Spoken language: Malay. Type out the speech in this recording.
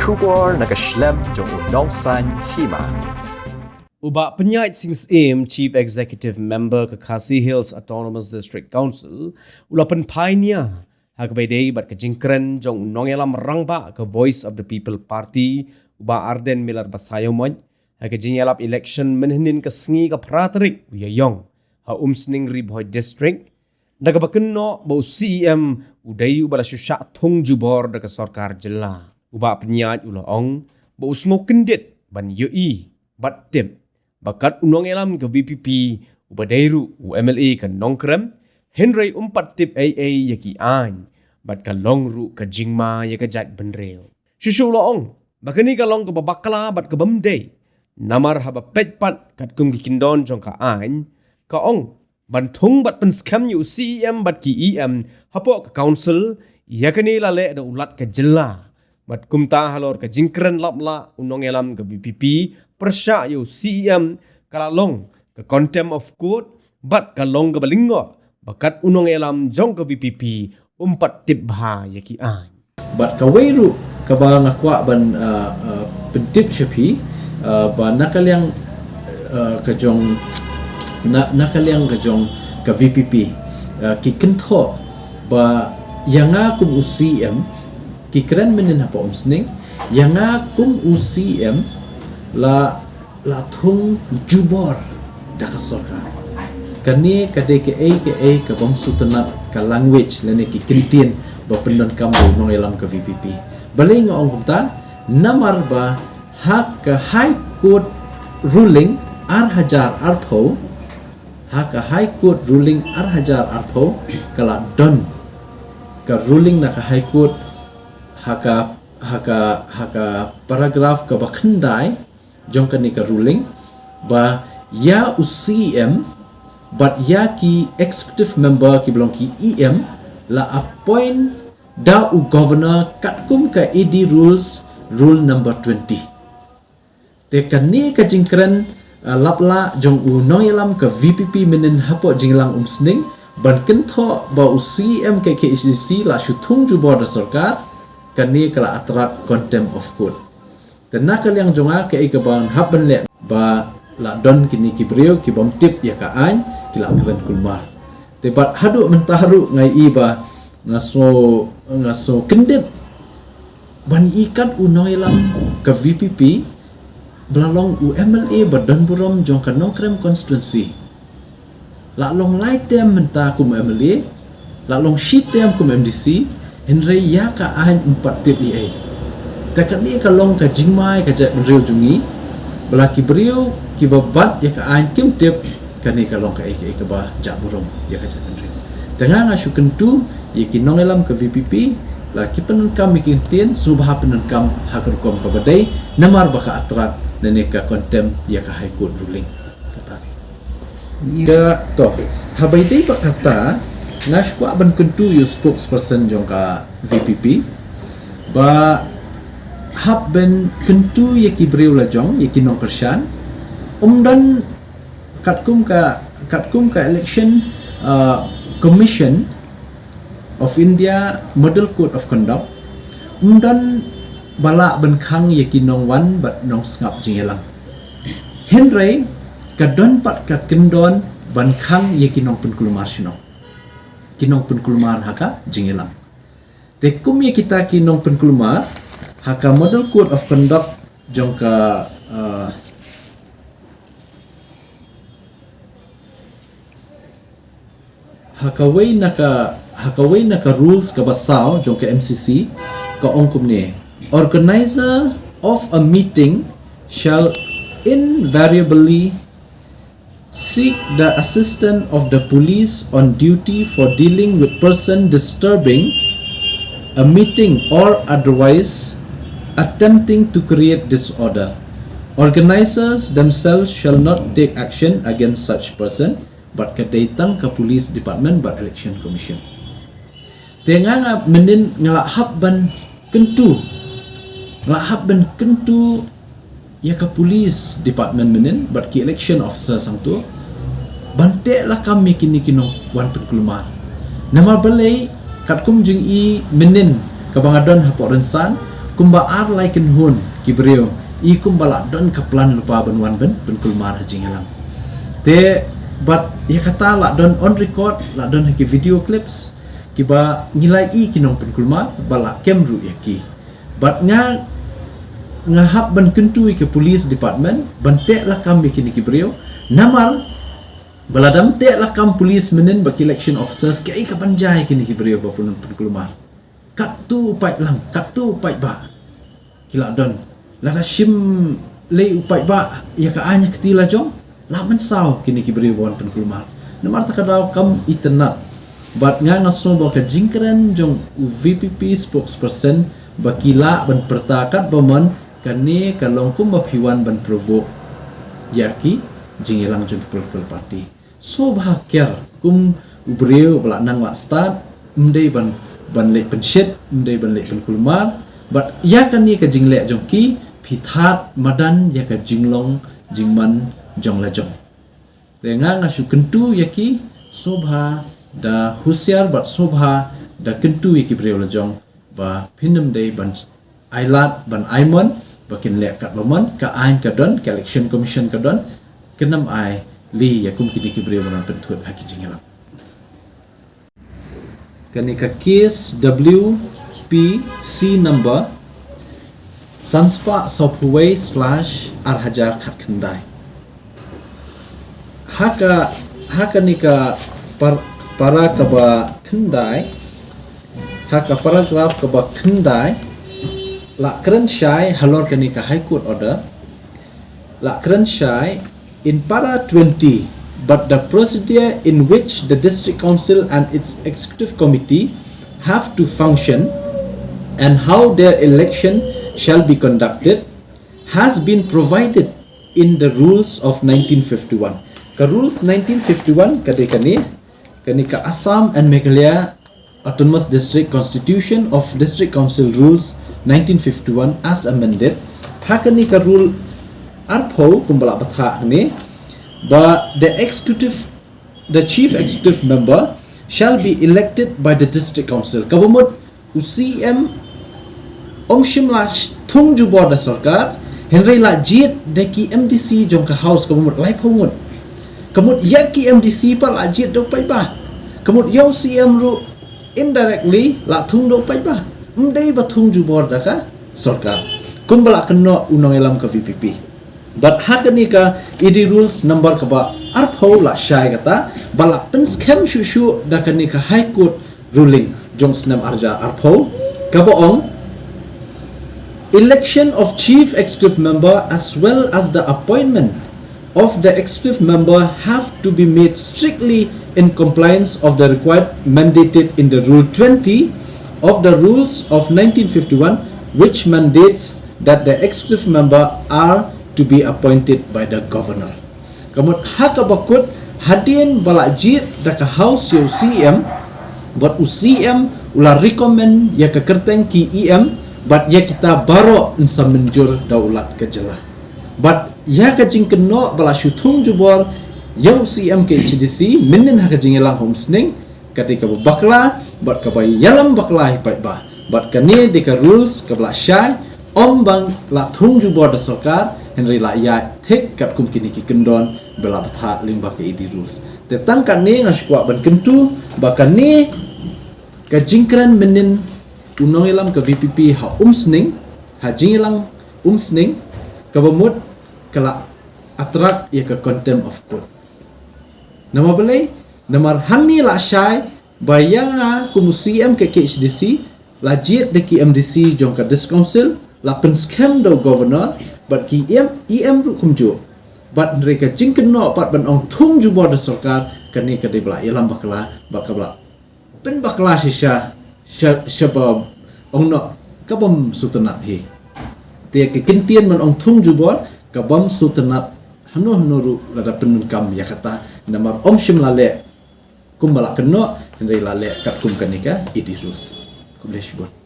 Shubor nakaslem jong unongsan hima. Uba penyait Sings Im, Chief Executive Member ke Khasi Hills Autonomous District Council, ulapan painia hagbay bat ke jingkren jong nongelam rangba ke Voice of the People Party, uba Arden Miller Basayomoj, hake jingelap election menhinin ke sengi ke praterik uyayong, ha umsning Ribhoy District, nagabakenno bau CEM udayu bala syusyak thong jubor de ke sorkar jela. Uba penyait ulaong, bau smokin dit ban yoi, bat tip, bakat unong elam ke VPP, uba dairu UMLA ke nongkrem, Henry umpat tip AA yaki an, bat ka longru ke jingma ya ke jat benreo. Syusyu ulaong, bakani ka long ke babakala bat ke bemday, namar haba petpat kat kum kikindon jong ka an, ka ong, bantung bat penskam yu CEM bat ki EM, hapo ke council, yakani lale ada ulat ke jela. Bat kumta halor ke jingkren lapla unong elam ke VPP persya yu CEM kalalong ke contempt of court bat kalong ke balinggo bakat unong elam jong ke VPP umpat tibha yaki an. Bat kawairu ke bang akwa ban pentip syapi ba nakaliang ke jong nakaliang ke jong ke VPP ki kentho ba yang akum UCM ki keren menen apa omsning yang akum UCM la thung jubor dak sorka kani kade ke ke bamsu tenat ka language lene ki kintin ba pendon kamu nong elam ke VPP balai ngong kumta namar ba hak ke high court ruling hajar arpo hak ke high court ruling hajar arpo kala don ka ruling na ka high court haka paragraf ke bakhendai jong kani ka ruling ba ya UCM but ya ki executive member ki belong ki EM la appoint da u governor katkum ka ED rules rule number 20 te kani ka jingkren lapla jong u noyelam ka VPP menen hapo jinglang umsning ban kentho ba UCM ke KHDC la shutung jubor da sarkar kani kala atrak contempt of court. Tenakal yang jonga ke ikabang happen le ba la don kini kibriu ki bom tip ya ka an kila keren kulmar. Tebat hadu mentaharu ngai iba ngaso kendit ban ikat unoilam ke VPP belalong UMLA badan burom jong ka nongkrem constituency. La long light tem menta kum MLA, la long sheet tem kum MDC. Henry ya ka ahan empat tip EA. Takat ni ka long ka jingmai ka jat benriu jungi. Belaki beriu ki babat ya ka ahan kim tip kani ka long ka ka ba jat burung ya ka jat benriu. Tengah ngasu kentu ya ki nongelam ke VPP laki penenkam bikin tin subha penenkam hakerkom ka badai namar baka atrak nene ka kontem ya ka high court ruling. Kata. Ya toh habai dei pak kata Nashkwa ban kentu yu spokesperson jong ka VPP ba hab ben kentu ye ki breu la jong ye ki nong kershan dan katkum ka election commission of India model code of conduct dan bala ban khang ye ki nong wan bat nong ngap jingelang Henry kadon pat ka kendon ban khang ye ki nong penkulumar sino kinong penkulumar haka jingelang. Tekum ya kita kinong penkulumar haka model code of conduct jongka hakaway naka rules ka basaw jongka MCC ka ongkum ni organizer of a meeting shall invariably seek the assistance of the police on duty for dealing with person disturbing a meeting or otherwise attempting to create disorder. Organizers themselves shall not take action against such person but kedatang ke police department but election commission. Tengah menin ngelahap ban kentu ya ke police department menen but ki election officer sang tu bante lah kami kini wan penkelumar nama balai katkum jing i menen kabangadon hapok rensan kumbaar laiken hun kibreo I kumbala don kaplan lupa benwan ben kulmar jingelang te but ya kata la don on record la don ki video clips kiba ngilai I kinong kulmar bala kemru yaki but ngahap ban kentui ke police department ban tek lah kam kini kibreo namar baladam tek lah kam police menen baki election officers ke ka banjai kini kibreo bapun kulmar kat tu upai lang kat tu upai ba kila don la shim le upai ba ya ka anya ketila jong la mensau kini kibreo bon kulmar namar takadau kam itnat but ngaso ba ka jingkran jong VPP spokesperson bakila ban pertakat baman kani kalong kum mapiwan ban provoke yaki jingelang jong political party so bahakyar kum ubreu bala nang la start mdei ban le penshit mdei ban le kulmar but ya kani ka jingle jong ki pithat madan ya ka jinglong jingman jong la jong tenga ngasu kentu yaki sobha da husiar but sobha da kentu yaki breu la jong ba pinam dei ban ailat ban aimon bakin lek kat baman ka ain ka don ka election commission ka don kenam ai li yakum kini kibreu ban pentut haki jingelang kani ka case WPC number Sanspa Sophuwei / Arhajar Khatkhandai haka nika para kaba khandai haka paragraph kaba khandai la keren syai halor kani ka high court order la keren syai in para 20 but the procedure in which the district council and its executive committee have to function and how their election shall be conducted has been provided in the rules of 1951 ka rules 1951 kani ka Assam and Meghalaya Autonomous District Constitution of District Council Rules 1951 as amended hakani ka rule arpho kumbala batha ni but the chief executive member shall be elected by the district council kabumut UCM omshimla thungju board sarkar henry la jit deki MDC jong ka house kabumut lai phomut kamut yaki MDC pa la jit do pai ba kamut yo CM ru indirectly la thung do pai ba mdei ba thungju board ka sarkar kumbala kenno unang elam ka VPP but hakani ka ID rules number ka ba arpho la shai kata bala pens kem shushu da kani ka high court ruling jong snam arja arpho ka boong election of chief executive member as well as the appointment of the executive member have to be made strictly in compliance of the required mandated in the rule 20 of the rules of 1951 which mandates that the executive member are to be appointed by the governor kamut hakabakut hadin balajit da ka house yo CM but UCM ula recommend ya ka kerteng ki EM but ya kita baro insa menjur daulat kejelah but ya ka jingkeno bala syutung jubor yang CM ke HDC menen ha ka jingelang homesning ketika bakla but ka bay yalam bakla hipai ba but kani de ka rules ka bala syai ombang la thung jubor da sarkar henry la ya thek kat kum kini ki kendon bela batha limba ke ID rules tetang kani ngaskwa ban kentu bakani ka jingkran menen unong ilam ke VPP ha umsning ha jingelang umsning ka bamut kala atrak ya ke contempt of court nama belai namar hani la syai bayanga kum CM ke HDC lajit de ki MDC jong ka dis council la pen scam do governor but ki EM ru kumjo but mereka jingken no pat ban ong thung ju bod sarkar kani ka de bla ilam bakla pen bakla shisha shabab ong no kabam sutanat hi te ke kintian man ong thung ju bod kabam sutanat hanu ru lada penungkam ya kata namar om shim lale kumbala keno ndai lale kat kum kanika idis kum leshbon